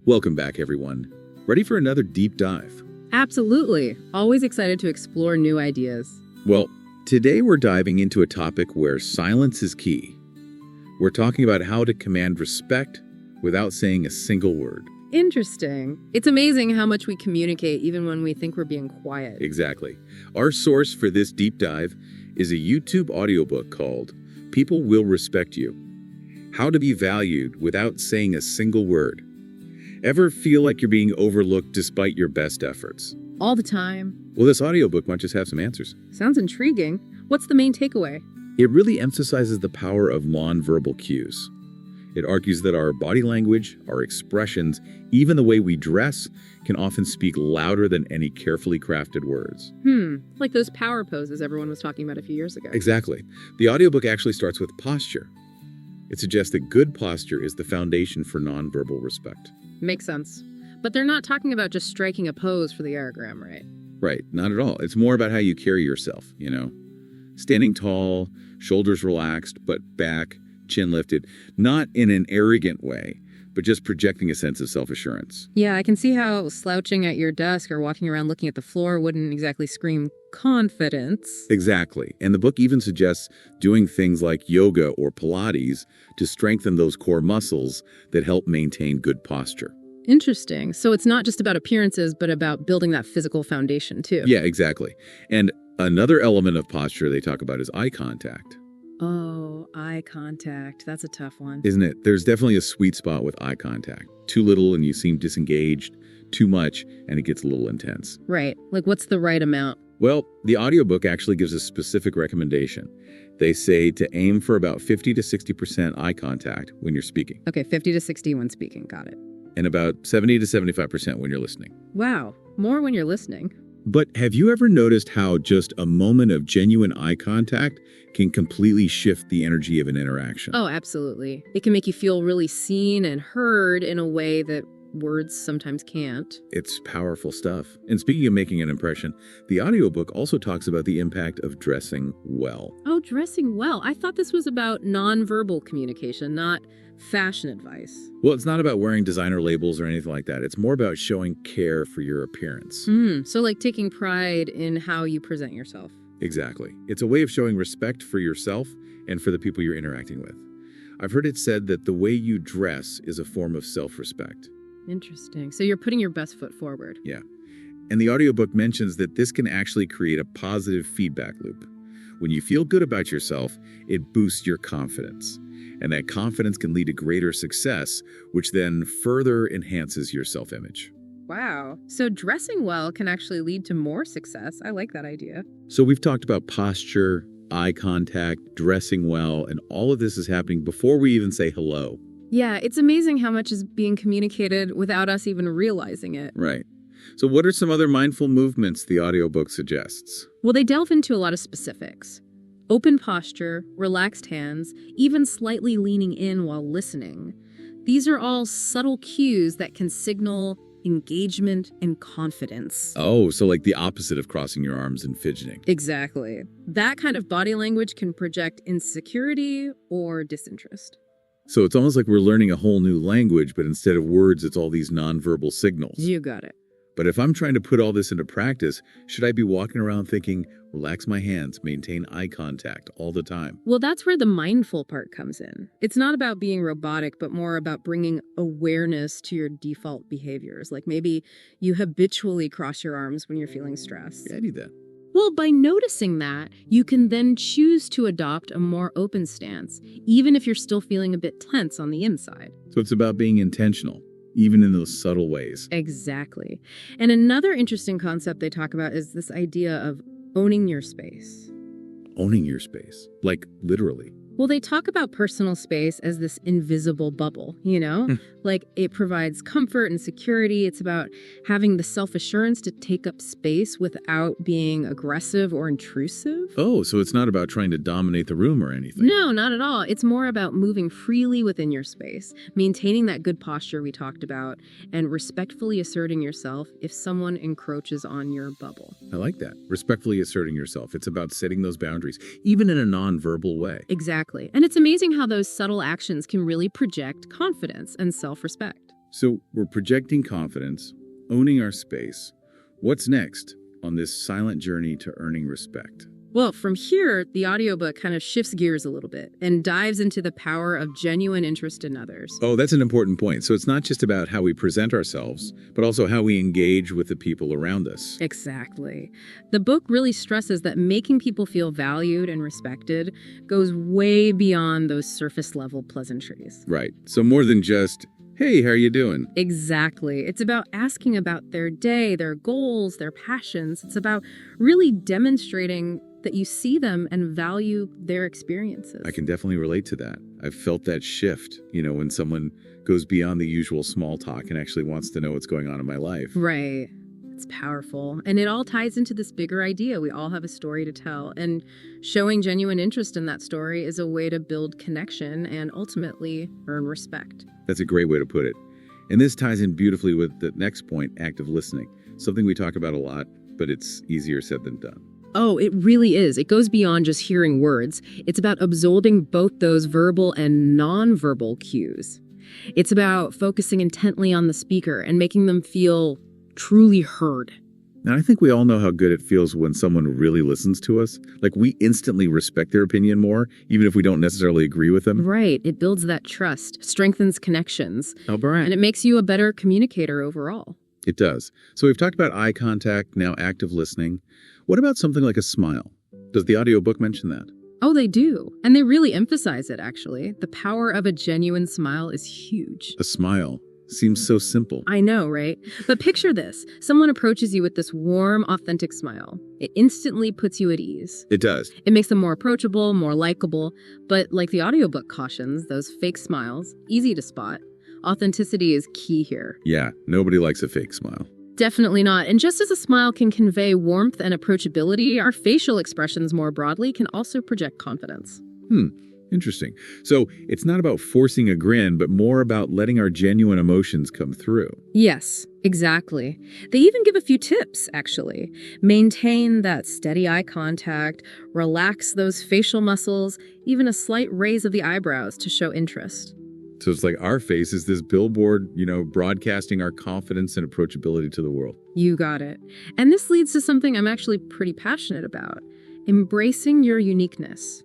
Welcome back, everyone. Ready for another deep dive? Absolutely. Always excited to explore new ideas. Well, today we're diving into a topic where silence is key. We're talking about how to command respect without saying a single word. Interesting. It's amazing how much we communicate even when we think we're being quiet. Exactly. Our source for this deep dive is a YouTube audiobook called People Will Respect You: How to Be Valued Without Saying a Single Word. Ever feel like you're being overlooked despite your best efforts? All the time. Well, this audiobook might just have some answers. Sounds intriguing. What's the main takeaway? It really emphasizes the power of nonverbal cues. It argues that our body language, our expressions, even the way we dress, can often speak louder than any carefully crafted words. Like those power poses everyone was talking about a few years ago. Exactly. The audiobook actually starts with posture. It suggests that good posture is the foundation for nonverbal respect. Makes sense. But they're not talking about just striking a pose for the aerogram, right? Right, not at all. It's more about how you carry yourself, Standing tall, shoulders relaxed, but back, chin lifted, not in an arrogant way, but just projecting a sense of self-assurance. Yeah, I can see how slouching at your desk or walking around looking at the floor wouldn't exactly scream confidence. Exactly. And the book even suggests doing things like yoga or Pilates to strengthen those core muscles that help maintain good posture. Interesting. So it's not just about appearances, but about building that physical foundation, too. Yeah, exactly. And another element of posture they talk about is eye contact. Oh, eye contact. That's a tough one. Isn't it? There's definitely a sweet spot with eye contact. Too little and you seem disengaged. Too much and it gets a little intense. Right. Like, what's the right amount? Well, the audiobook actually gives a specific recommendation. They say to aim for about 50 to 60% eye contact when you're speaking. Okay, 50 to 60 when speaking. Got it. And about 70 to 75% when you're listening. Wow. More when you're listening. But have you ever noticed how just a moment of genuine eye contact can completely shift the energy of an interaction? Oh, absolutely. It can make you feel really seen and heard in a way that words sometimes can't. It's powerful stuff. And speaking of making an impression, the audiobook also talks about the impact of dressing well. Oh, dressing well. I thought this was about nonverbal communication, not fashion advice. Well, it's not about wearing designer labels or anything like that. It's more about showing care for your appearance. So like taking pride in how you present yourself. Exactly. It's a way of showing respect for yourself and for the people you're interacting with. I've heard it said that the way you dress is a form of self-respect. Interesting. So you're putting your best foot forward. Yeah. And the audiobook mentions that this can actually create a positive feedback loop. When you feel good about yourself, it boosts your confidence. And that confidence can lead to greater success, which then further enhances your self-image. Wow. So dressing well can actually lead to more success. I like that idea. So we've talked about posture, eye contact, dressing well, and all of this is happening before we even say hello. Yeah, it's amazing how much is being communicated without us even realizing it. Right. So what are some other mindful movements the audiobook suggests? Well, they delve into a lot of specifics. Open posture, relaxed hands, even slightly leaning in while listening. These are all subtle cues that can signal engagement and confidence. Oh, so like the opposite of crossing your arms and fidgeting. Exactly. That kind of body language can project insecurity or disinterest. So it's almost like we're learning a whole new language, but instead of words, it's all these nonverbal signals. You got it. But if I'm trying to put all this into practice, should I be walking around thinking, relax my hands, maintain eye contact all the time? Well, that's where the mindful part comes in. It's not about being robotic, but more about bringing awareness to your default behaviors. Like maybe you habitually cross your arms when you're feeling stressed. Yeah, I need that. Well, by noticing that, you can then choose to adopt a more open stance, even if you're still feeling a bit tense on the inside. So it's about being intentional, even in those subtle ways. Exactly. And another interesting concept they talk about is this idea of owning your space. Owning your space, like literally. Well, they talk about personal space as this invisible bubble, Like it provides comfort and security. It's about having the self-assurance to take up space without being aggressive or intrusive. Oh, so it's not about trying to dominate the room or anything. No, not at all. It's more about moving freely within your space, maintaining that good posture we talked about, and respectfully asserting yourself if someone encroaches on your bubble. I like that. Respectfully asserting yourself. It's about setting those boundaries, even in a non-verbal way. Exactly. And it's amazing how those subtle actions can really project confidence and self-respect. So we're projecting confidence, owning our space. What's next on this silent journey to earning respect? Well, from here, the audiobook kind of shifts gears a little bit and dives into the power of genuine interest in others. Oh, that's an important point. So it's not just about how we present ourselves, but also how we engage with the people around us. Exactly. The book really stresses that making people feel valued and respected goes way beyond those surface level pleasantries. Right. So more than just, hey, how are you doing? Exactly. It's about asking about their day, their goals, their passions. It's about really demonstrating that you see them and value their experiences. I can definitely relate to that. I've felt that shift, when someone goes beyond the usual small talk and actually wants to know what's going on in my life. Right. It's powerful. And it all ties into this bigger idea. We all have a story to tell. And showing genuine interest in that story is a way to build connection and ultimately earn respect. That's a great way to put it. And this ties in beautifully with the next point, active listening. Something we talk about a lot, but it's easier said than done. Oh, it really is. It goes beyond just hearing words. It's about absorbing both those verbal and nonverbal cues. It's about focusing intently on the speaker and making them feel truly heard. Now, I think we all know how good it feels when someone really listens to us. Like we instantly respect their opinion more, even if we don't necessarily agree with them. Right. It builds that trust, strengthens connections, Oh, Brian. and it makes you a better communicator overall. It does. So we've talked about eye contact, now active listening. What about something like a smile? Does the audiobook mention that? Oh, they do. And they really emphasize it, actually. The power of a genuine smile is huge. A smile seems so simple. I know, right? But picture this. Someone approaches you with this warm, authentic smile. It instantly puts you at ease. It does. It makes them more approachable, more likable. But like the audiobook cautions, those fake smiles, easy to spot. Authenticity is key here. Yeah, nobody likes a fake smile. Definitely not. And just as a smile can convey warmth and approachability, our facial expressions more broadly can also project confidence. Interesting. So it's not about forcing a grin, but more about letting our genuine emotions come through. Yes, exactly. They even give a few tips, actually. Maintain that steady eye contact, relax those facial muscles, even a slight raise of the eyebrows to show interest. So it's like our face is this billboard, broadcasting our confidence and approachability to the world. You got it. And this leads to something I'm actually pretty passionate about: embracing your uniqueness.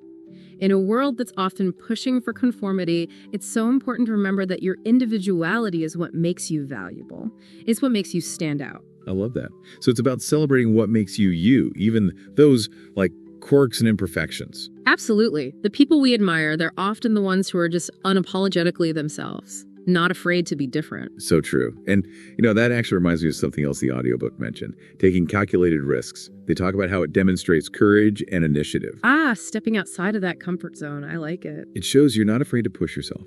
In a world that's often pushing for conformity, it's so important to remember that your individuality is what makes you valuable. It's what makes you stand out. I love that. So it's about celebrating what makes you you, even those like quirks and imperfections. Absolutely. The people we admire, they're often the ones who are just unapologetically themselves, not afraid to be different. So true. And, that actually reminds me of something else the audiobook mentioned, taking calculated risks. They talk about how it demonstrates courage and initiative. Stepping outside of that comfort zone. I like it. It shows you're not afraid to push yourself,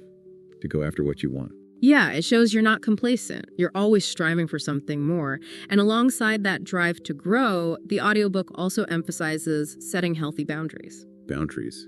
to go after what you want. Yeah, it shows you're not complacent. You're always striving for something more. And alongside that drive to grow, the audiobook also emphasizes setting healthy boundaries. Boundaries.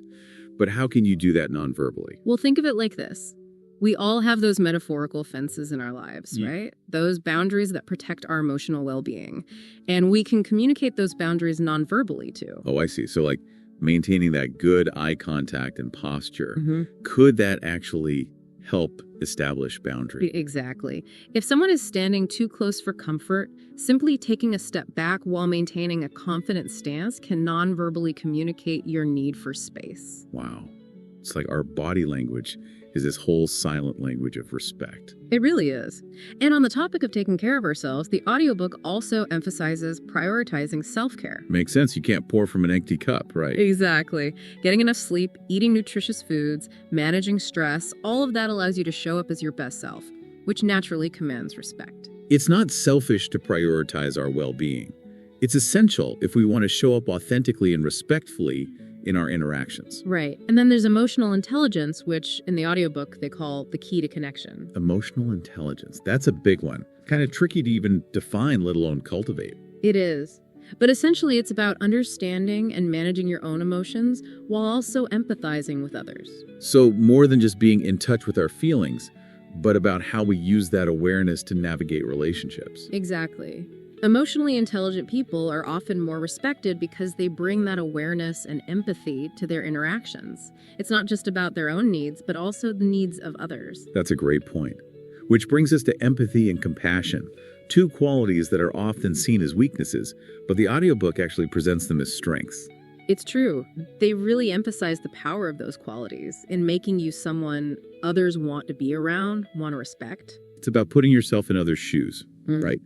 But how can you do that non-verbally? Well, think of it like this. We all have those metaphorical fences in our lives, Yeah. right? Those boundaries that protect our emotional well-being. And we can communicate those boundaries non-verbally too. Oh, I see. So like maintaining that good eye contact and posture, Mm-hmm. could that actually help establish boundaries? Exactly. If someone is standing too close for comfort, simply taking a step back while maintaining a confident stance can non-verbally communicate your need for space. Wow. It's like our body language is this whole silent language of respect. It really is. And on the topic of taking care of ourselves, the audiobook also emphasizes prioritizing self-care. Makes sense. You can't pour from an empty cup, right? Exactly. Getting enough sleep, eating nutritious foods, managing stress, all of that allows you to show up as your best self, which naturally commands respect. It's not selfish to prioritize our well-being. It's essential if we want to show up authentically and respectfully in our interactions. Right. And then there's emotional intelligence, which in the audiobook they call the key to connection. Emotional intelligence. That's a big one. Kind of tricky to even define, let alone cultivate. It is. But essentially it's about understanding and managing your own emotions while also empathizing with others. So more than just being in touch with our feelings, but about how we use that awareness to navigate relationships. Exactly. Emotionally intelligent people are often more respected because they bring that awareness and empathy to their interactions. It's not just about their own needs, but also the needs of others. That's a great point. Which brings us to empathy and compassion, two qualities that are often seen as weaknesses, but the audiobook actually presents them as strengths. It's true. They really emphasize the power of those qualities in making you someone others want to be around, want to respect. It's about putting yourself in others' shoes, right?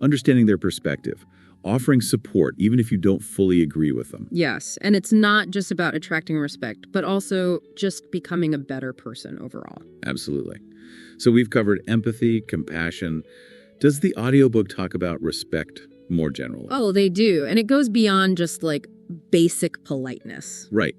Understanding their perspective, offering support even if you don't fully agree with them. Yes, and it's not just about attracting respect, but also just becoming a better person overall. Absolutely. So we've covered empathy, compassion. Does the audiobook talk about respect more generally? Oh, they do. And it goes beyond just like basic politeness. Right.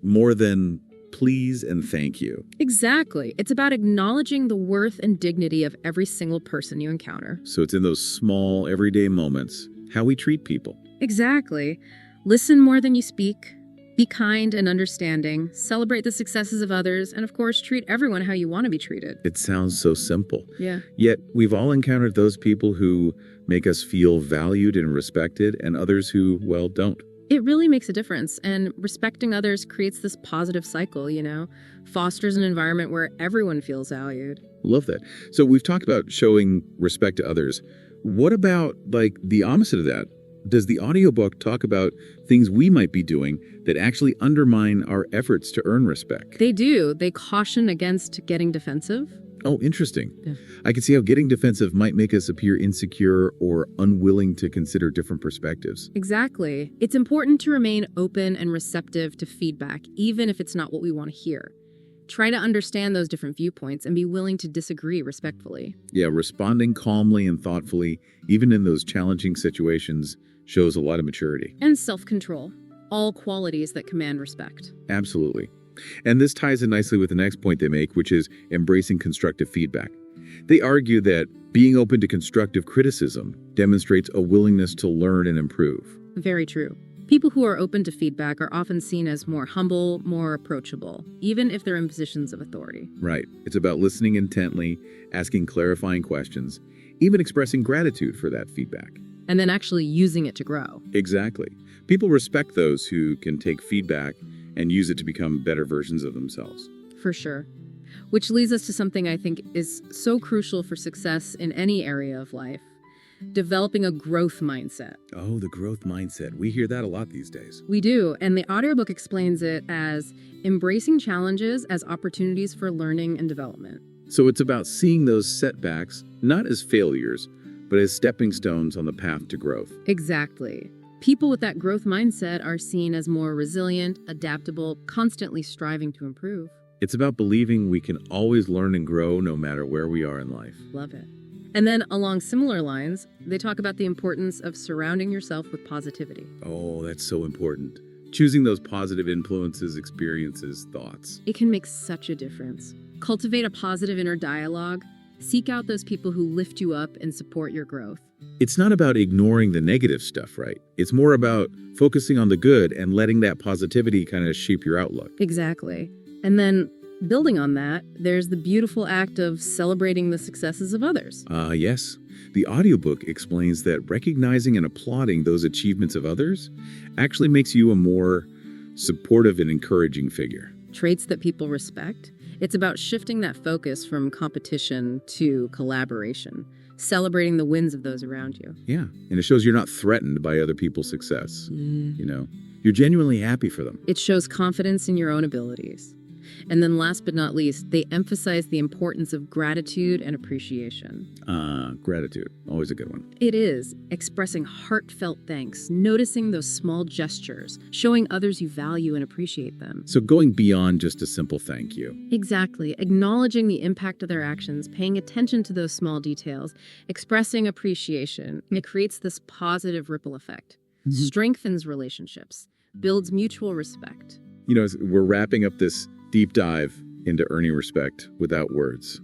More than please and thank you. Exactly. It's about acknowledging the worth and dignity of every single person you encounter. So it's in those small, everyday moments, how we treat people. Exactly. Listen more than you speak. Be kind and understanding. Celebrate the successes of others. And of course, treat everyone how you want to be treated. It sounds so simple. Yeah. Yet we've all encountered those people who make us feel valued and respected, and others who, well, don't. It really makes a difference, and respecting others creates this positive cycle, fosters an environment where everyone feels valued. Love that. So we've talked about showing respect to others. What about, the opposite of that? Does the audiobook talk about things we might be doing that actually undermine our efforts to earn respect? They do. They caution against getting defensive. Oh, interesting. Yeah. I can see how getting defensive might make us appear insecure or unwilling to consider different perspectives. Exactly. It's important to remain open and receptive to feedback, even if it's not what we want to hear. Try to understand those different viewpoints and be willing to disagree respectfully. Yeah, responding calmly and thoughtfully, even in those challenging situations, shows a lot of maturity. And self-control, all qualities that command respect. Absolutely. And this ties in nicely with the next point they make, which is embracing constructive feedback. They argue that being open to constructive criticism demonstrates a willingness to learn and improve. Very true. People who are open to feedback are often seen as more humble, more approachable, even if they're in positions of authority. Right. It's about listening intently, asking clarifying questions, even expressing gratitude for that feedback. And then actually using it to grow. Exactly. People respect those who can take feedback and use it to become better versions of themselves. For sure. Which leads us to something I think is so crucial for success in any area of life. Developing a growth mindset. Oh, the growth mindset. We hear that a lot these days. We do, and the audiobook explains it as embracing challenges as opportunities for learning and development. So it's about seeing those setbacks not as failures, but as stepping stones on the path to growth. Exactly. People with that growth mindset are seen as more resilient, adaptable, constantly striving to improve. It's about believing we can always learn and grow no matter where we are in life. Love it. And then along similar lines, they talk about the importance of surrounding yourself with positivity. Oh, that's so important. Choosing those positive influences, experiences, thoughts. It can make such a difference. Cultivate a positive inner dialogue. Seek out those people who lift you up and support your growth. It's not about ignoring the negative stuff, right? It's more about focusing on the good and letting that positivity kind of shape your outlook. Exactly. And then building on that, there's the beautiful act of celebrating the successes of others. Yes. The audiobook explains that recognizing and applauding those achievements of others actually makes you a more supportive and encouraging figure. Traits that people respect. It's about shifting that focus from competition to collaboration, celebrating the wins of those around you. Yeah, and it shows you're not threatened by other people's success. You're genuinely happy for them. It shows confidence in your own abilities. And then last but not least, they emphasize the importance of gratitude and appreciation. Gratitude, always a good one. It is expressing heartfelt thanks, noticing those small gestures, showing others you value and appreciate them. So going beyond just a simple thank you. Exactly. Acknowledging the impact of their actions, paying attention to those small details, expressing appreciation. It creates this positive ripple effect, strengthens relationships, builds mutual respect. We're wrapping up this deep dive into earning respect without words.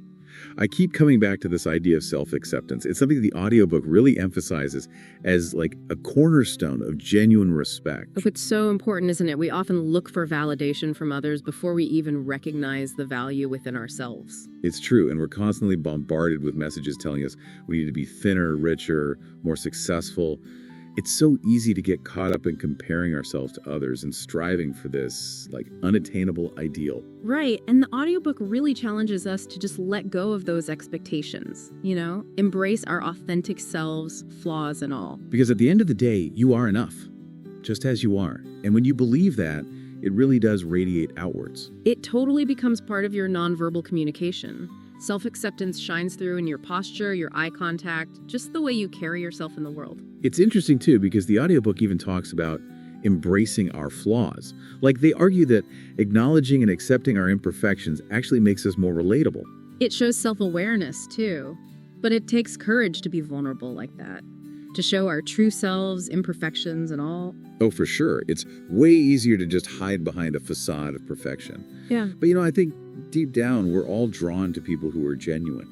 I keep coming back to this idea of self-acceptance. It's something the audiobook really emphasizes as a cornerstone of genuine respect. It's so important, isn't it? We often look for validation from others before we even recognize the value within ourselves. It's true, and we're constantly bombarded with messages telling us we need to be thinner, richer, more successful. It's so easy to get caught up in comparing ourselves to others and striving for this, like, unattainable ideal. Right, and the audiobook really challenges us to just let go of those expectations, embrace our authentic selves, flaws and all. Because at the end of the day, you are enough, just as you are. And when you believe that, it really does radiate outwards. It totally becomes part of your nonverbal communication. Self-acceptance shines through in your posture, your eye contact, just the way you carry yourself in the world. It's interesting, too, because the audiobook even talks about embracing our flaws. Like, they argue that acknowledging and accepting our imperfections actually makes us more relatable. It shows self-awareness, too. But it takes courage to be vulnerable like that. To show our true selves, imperfections, and all. Oh, for sure. It's way easier to just hide behind a facade of perfection. Yeah. But, I think deep down, we're all drawn to people who are genuine,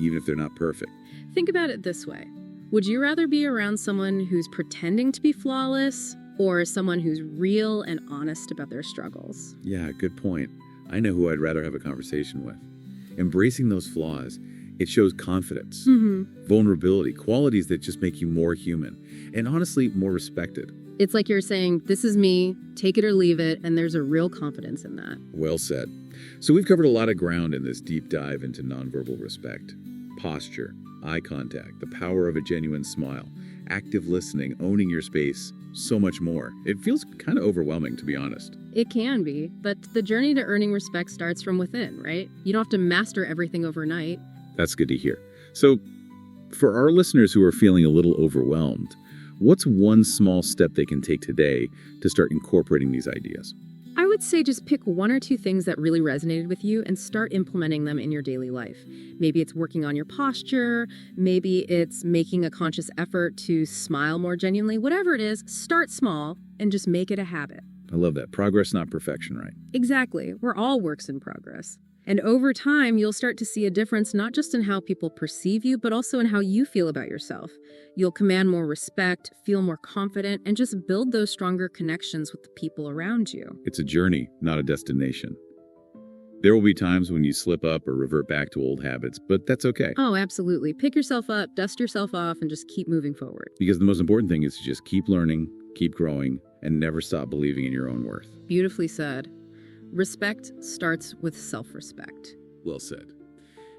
even if they're not perfect. Think about it this way. Would you rather be around someone who's pretending to be flawless or someone who's real and honest about their struggles? Yeah, good point. I know who I'd rather have a conversation with. Embracing those flaws, it shows confidence, vulnerability, qualities that just make you more human, and honestly, more respected. It's like you're saying, this is me, take it or leave it, and there's a real confidence in that. Well said. So we've covered a lot of ground in this deep dive into nonverbal respect. Posture, eye contact, the power of a genuine smile, active listening, owning your space, so much more. It feels kind of overwhelming, to be honest. It can be, but the journey to earning respect starts from within, right? You don't have to master everything overnight. That's good to hear. So, for our listeners who are feeling a little overwhelmed, what's one small step they can take today to start incorporating these ideas? I would say just pick one or two things that really resonated with you and start implementing them in your daily life. Maybe it's working on your posture, maybe it's making a conscious effort to smile more genuinely. Whatever it is, start small and just make it a habit. I love that. Progress, not perfection, right? Exactly. We're all works in progress. And over time, you'll start to see a difference not just in how people perceive you, but also in how you feel about yourself. You'll command more respect, feel more confident, and just build those stronger connections with the people around you. It's a journey, not a destination. There will be times when you slip up or revert back to old habits, but that's okay. Oh, absolutely. Pick yourself up, dust yourself off, and just keep moving forward. Because the most important thing is to just keep learning, keep growing, and never stop believing in your own worth. Beautifully said. Respect starts with self-respect. Well said.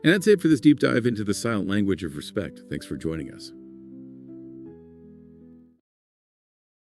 And that's it for this deep dive into the silent language of respect. Thanks for joining us.